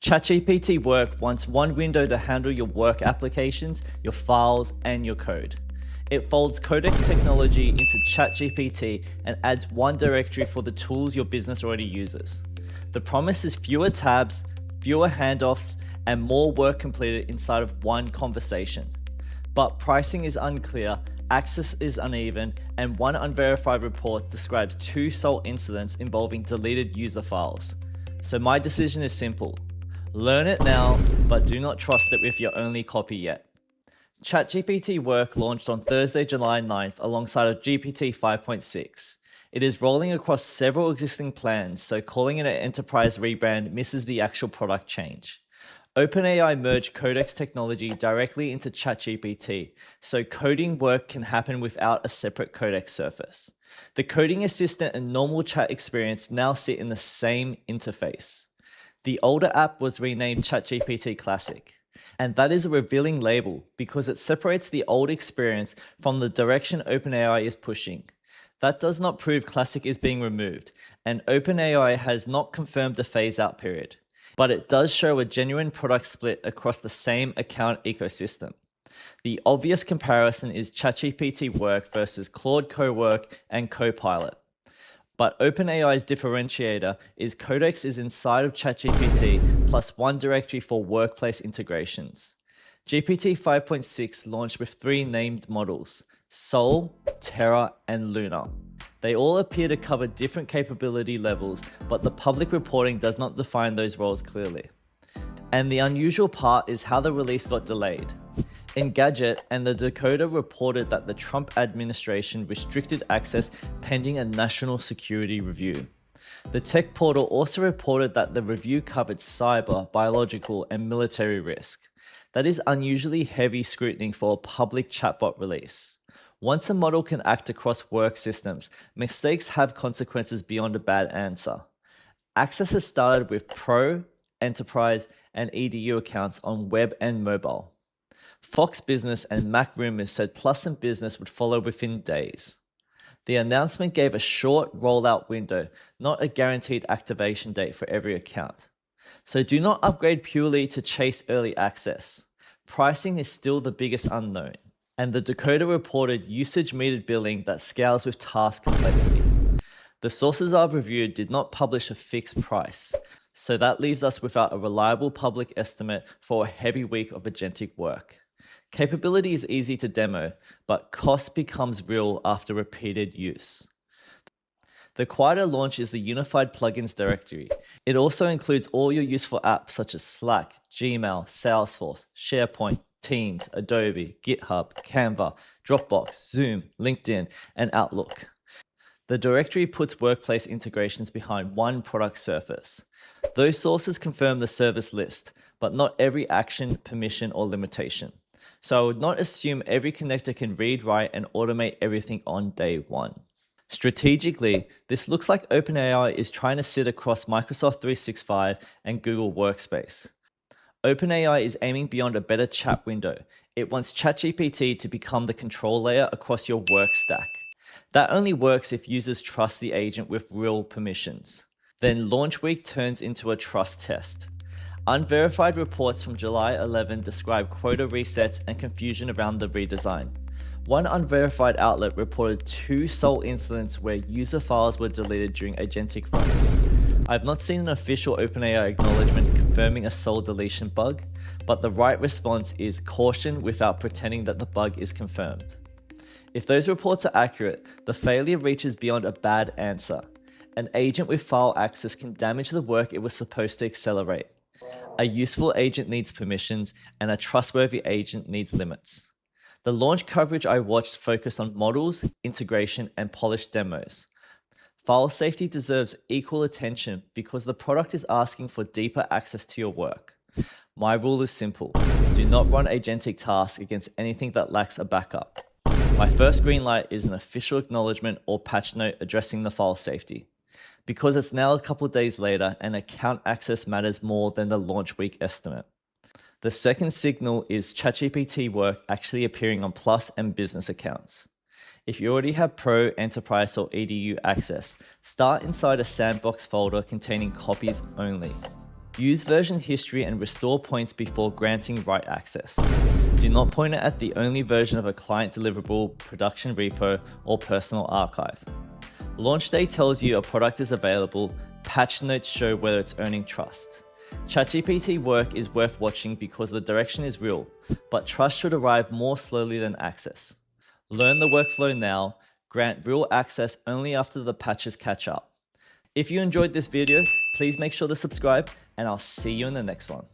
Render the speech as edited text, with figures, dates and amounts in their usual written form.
ChatGPT Work wants one window to handle your work applications, your files, and your code. It folds Codex technology into ChatGPT and adds one directory for the tools your business already uses. The promise is fewer tabs, fewer handoffs, and more work completed inside of one conversation. But pricing is unclear, access is uneven, and one unverified report describes 2 sole incidents involving deleted user files. So my decision is simple. Learn it now, but do not trust it with your only copy yet. ChatGPT Work launched on Thursday, July 9th alongside of GPT 5.6. It is rolling across several existing plans, so calling it an enterprise rebrand misses the actual product change. OpenAI merged Codex technology directly into ChatGPT, so coding work can happen without a separate Codex surface. The coding assistant and normal chat experience now sit in the same interface. The older app was renamed ChatGPT Classic, and that is a revealing label because it separates the old experience from the direction OpenAI is pushing. That does not prove Classic is being removed, and OpenAI has not confirmed the phase-out period, but it does show a genuine product split across the same account ecosystem. The obvious comparison is ChatGPT Work versus Claude Cowork and Copilot. But OpenAI's differentiator is Codex is inside of ChatGPT plus one directory for workplace integrations. GPT 5.6 launched with 3 named models: Sol, Terra, and Luna. They all appear to cover different capability levels, but the public reporting does not define those roles clearly. And the unusual part is how the release got delayed. Engadget and the Decoder reported that the Trump administration restricted access pending a national security review. The tech portal also reported that the review covered cyber, biological, and military risk. That is unusually heavy scrutiny for a public chatbot release. Once a model can act across work systems, mistakes have consequences beyond a bad answer. Access has started with Pro, Enterprise, and EDU accounts on web and mobile. Fox Business and Mac Rumors said Plus and Business would follow within days. The announcement gave a short rollout window, not a guaranteed activation date for every account. So do not upgrade purely to chase early access. Pricing is still the biggest unknown, and the Decoder reported usage-metered billing that scales with task complexity. The sources I've reviewed did not publish a fixed price, so that leaves us without a reliable public estimate for a heavy week of agentic work. Capability is easy to demo, but cost becomes real after repeated use. The quieter launch is the unified plugins directory. It also includes all your useful apps such as Slack, Gmail, Salesforce, SharePoint, Teams, Adobe, GitHub, Canva, Dropbox, Zoom, LinkedIn, and Outlook. The directory puts workplace integrations behind one product surface. Those sources confirm the service list, but not every action, permission, or limitation. So I would not assume every connector can read, write, and automate everything on day one. Strategically, this looks like OpenAI is trying to sit across Microsoft 365 and Google Workspace. OpenAI is aiming beyond a better chat window. It wants ChatGPT to become the control layer across your work stack. That only works if users trust the agent with real permissions. Then launch week turns into a trust test. Unverified reports from July 11 describe quota resets and confusion around the redesign. One unverified outlet reported 2 sole incidents where user files were deleted during agentic runs. I have not seen an official OpenAI acknowledgement confirming a sole deletion bug, but the right response is caution without pretending that the bug is confirmed. If those reports are accurate, the failure reaches beyond a bad answer. An agent with file access can damage the work it was supposed to accelerate. A useful agent needs permissions, and a trustworthy agent needs limits. The launch coverage I watched focused on models, integration, and polished demos. File safety deserves equal attention because the product is asking for deeper access to your work. My rule is simple: do not run agentic tasks against anything that lacks a backup. My first green light is an official acknowledgement or patch note addressing the file safety. Because it's now a couple days later and account access matters more than the launch week estimate. The second signal is ChatGPT Work actually appearing on Plus and Business accounts. If you already have Pro, Enterprise, or EDU access, start inside a sandbox folder containing copies only. Use version history and restore points before granting write access. Do not point it at the only version of a client deliverable, production repo, or personal archive. Launch day tells you a product is available, patch notes show whether it's earning trust. ChatGPT Work is worth watching because the direction is real, but trust should arrive more slowly than access. Learn the workflow now, grant real access only after the patches catch up. If you enjoyed this video, please make sure to subscribe, and I'll see you in the next one.